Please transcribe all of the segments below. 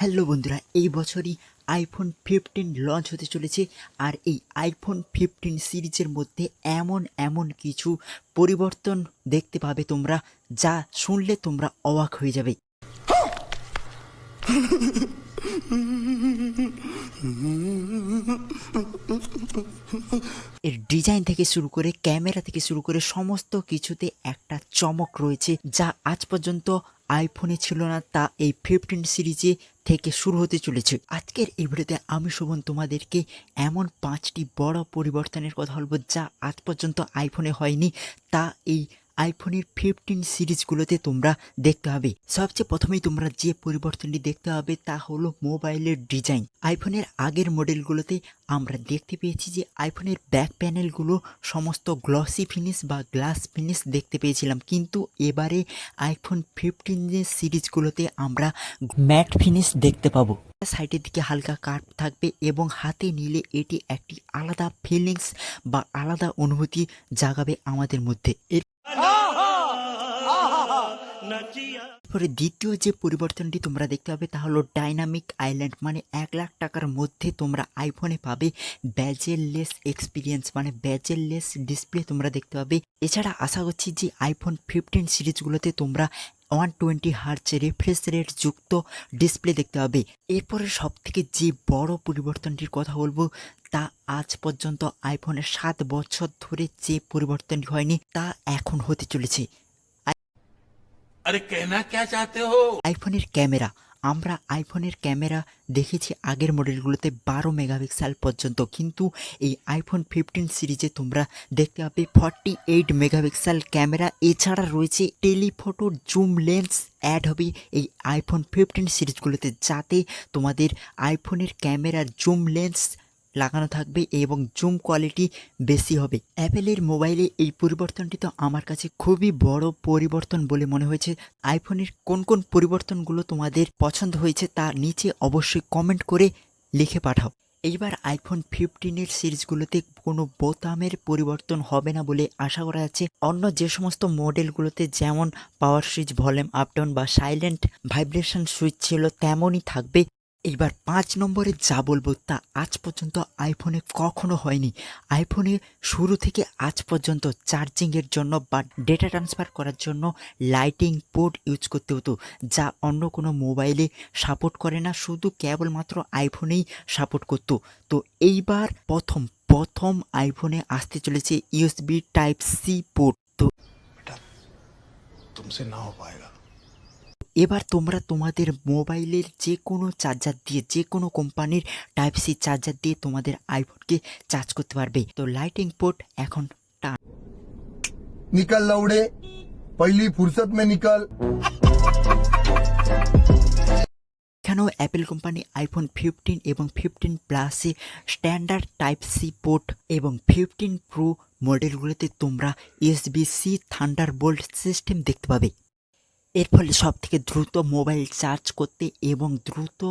Hello বন্ধুরা, এই বছরই আইফোন 15 লঞ্চ হতে চলেছে। আর এই আইফোন 15 সিরিজের মধ্যে এমন কিছু পরিবর্তন দেখতে পাবে তোমরা, যা শুনলে তোমরা অবাক হয়ে যাবে। এর ডিজাইন থেকে শুরু করে ক্যামেরা থেকে শুরু করে সমস্ত কিছুতে একটা চমক রয়েছে, যা আজ পর্যন্ত আইফোনে ছিল না, তা এই 15 সিরিজে থেকে শুরু হতে চলেছে। আজকের এই ভিডিওতে আমি শোভন তোমাদেরকে এমন 5টি বড় পরিবর্তনের কথা বলবো, যা আজ পর্যন্ত আইফোনে হয়নি, তা এই আইফোনের 15 সিরিজগুলোতে তোমরা দেখতে হবে। সবচেয়ে প্রথমেই তোমরা যে পরিবর্তনটি দেখতে হবে তা হলো মোবাইলের ডিজাইন। আইফোনের আগের মডেলগুলোতে আমরা দেখতে পেয়েছি যে আইফোনের ব্যাক প্যানেলগুলো সমস্ত গ্লসি ফিনিশ বা গ্লাস ফিনিশ দেখতে পেয়েছিলাম, কিন্তু এবারে আইফোন 15 সিরিজগুলোতে আমরা ম্যাট ফিনিশ দেখতে পাবো। সাইডের দিকে হালকা কার্ভ থাকবে এবং হাতে নিলে এটি একটি আলাদা ফিলিংস বা আলাদা অনুভূতি জাগাবে আমাদের মধ্যে। এরপরে দ্বিতীয় যে পরিবর্তনটি তোমরা দেখতে পাবে তা হলো ডাইনামিক আইল্যান্ড, মানে 1 লাখ টাকার মধ্যে তোমরা আইফোনে পাবে ব্যাজেললেস এক্সপিরিয়েন্স, মানে ব্যাজেললেস ডিসপ্লে তোমরা দেখতে পাবে। এছাড়া আশা করছি যে আইফোন 15 সিরিজগুলোতে তোমরা 120 হার্জ রিফ্রেশ রেট যুক্ত ডিসপ্লে দেখতে পাবে। এরপরে সব থেকে যে বড় পরিবর্তনটির কথা বলবো, তা আজ পর্যন্ত আইফোনের 7 বছর ধরে যে পরিবর্তনটি হয়নি, তা এখন হতে চলেছে। अरे कहना क्या चाहते हो? আইফোনের ক্যামেরা। আমরা আইফোনের ক্যামেরা দেখেছি আগের মডেলগুলোতে 12 মেগাপিক্সেল পর্যন্ত, কিন্তু এই আইফোন 15 সিরিজে তোমরা দেখতে পাবে 48 মেগাপিক্সেল ক্যামেরা। এছাড়া রয়েছে টেলিফটো জুম লেন্স অ্যাড হবে এই আইফোন 15 সিরিজগুলোতে, যাতে তোমাদের আইফোনের ক্যামেরার জুম লেন্স লাগানো থাকবে এবং জুম কোয়ালিটি বেশি হবে। অ্যাপেলের মোবাইলে এই পরিবর্তনটি তো আমার কাছে খুবই বড় পরিবর্তন বলে মনে হয়েছে। আইফোনের কোন কোন পরিবর্তনগুলো তোমাদের পছন্দ হয়েছে তা নিচে অবশ্যই কমেন্ট করে লিখে পাঠাও। এইবার আইফোন 15 সিরিজগুলোতে কোনো বোতামের পরিবর্তন হবে না বলে আশা করা যাচ্ছে। অন্য যে সমস্ত মডেলগুলোতে যেমন পাওয়ার সুইচ, ভলিউম আপ ডাউন বা সাইলেন্ট ভাইব্রেশন সুইচ ছিল, তেমনই থাকবে। এইবার 5 নম্বরে যা বলবো তা আজ পর্যন্ত আইফোনে কখনো হয়নি। আইফোনে শুরু থেকে আজ পর্যন্ত চার্জিংয়ের জন্য বা ডেটা ট্রান্সফার করার জন্য লাইটিং পোর্ট ইউজ করতে হতো, যা অন্য কোনো মোবাইলে সাপোর্ট করে না, শুধু কেবলমাত্র আইফোনেই সাপোর্ট করতো। তো এইবার প্রথম আইফোনে আসতে চলেছে ইউএসবি টাইপ সি পোর্ট। তো तुमसे ना हो पाएगा। এবার তোমরা তোমাদের মোবাইলের যে কোনো চার্জার দিয়ে, যে কোনো কোম্পানির টাইপ সি চার্জার দিয়ে তোমাদের আইফোনকে চার্জ করতে পারবে। তো লাইটিং পোর্ট এখন টান। निकल लौड़े, पहली फुर्सत में निकल। এখানেও অ্যাপেল কোম্পানি আইফোন 15 এবং 15 প্লাসে স্ট্যান্ডার্ড টাইপ সি পোর্ট এবং 15 প্রো মডেলগুলোতে তোমরা ইউএসবি সি থান্ডারবোল্ট সিস্টেম দেখতে পাবে। এর ফলে সব থেকে দ্রুত মোবাইল চার্জ করতে এবং দ্রুত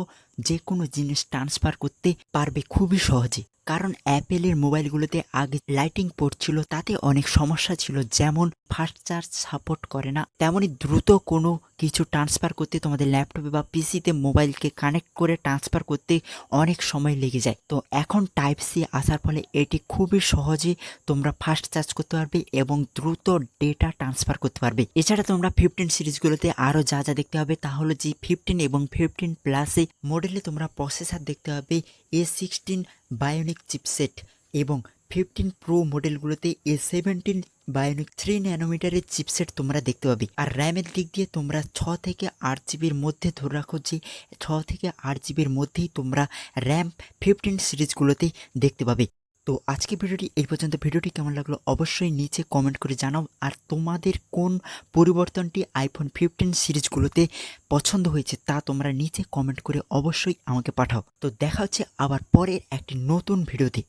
যে কোনো জিনিস ট্রান্সফার করতে পারবে খুবই সহজে। কারণ অ্যাপেলের মোবাইলগুলোতে আগে লাইটিং পোর্ট ছিল, তাতে অনেক সমস্যা ছিল, যেমন ফাস্ট চার্জ সাপোর্ট করে না, তেমনই দ্রুত কোনো কিছু ট্রান্সফার করতে তোমাদের ল্যাপটপে বা পিসিতে মোবাইলকে কানেক্ট করে ট্রান্সফার করতে অনেক সময় লেগে যায়। তো এখন টাইপ সি আসার ফলে এটি খুবই সহজে তোমরা ফাস্ট চার্জ করতে পারবে এবং দ্রুত ডেটা ট্রান্সফার করতে পারবে। এছাড়া তোমরা 15 সিরিজগুলোতে আরও যা যা দেখতে হবে তা হলো যে 15 এবং 15 প্লাসে মডেলে তোমরা প্রসেসর দেখতে পাবে A16 বায়োনিক চিপসেট এবং 15 প্রো মডেলগুলোতে A17 বায়োনিক 3 ন্যানোমিটারের চিপসেট তোমরা দেখতে পাবে। আর র্যামের দিক দিয়ে তোমরা 6 থেকে 8 জিবির মধ্যে ধরে রাখো যে 6 থেকে 8 জিবির মধ্যেই তোমরা র্যাম 15 সিরিজগুলোতে দেখতে পাবে। তো আজকে ভিডিওটি এই পর্যন্ত। ভিডিওটি কেমন লাগলো অবশ্যই নিচে কমেন্ট করে জানাও। আর তোমাদের কোন পরিবর্তনটি আইফোন 15 সিরিজগুলোতে পছন্দ হয়েছে তা তোমরা নিচে কমেন্ট করে অবশ্যই আমাকে পাঠাও। তো দেখা হচ্ছে আবার পরের একটি নতুন ভিডিওতে।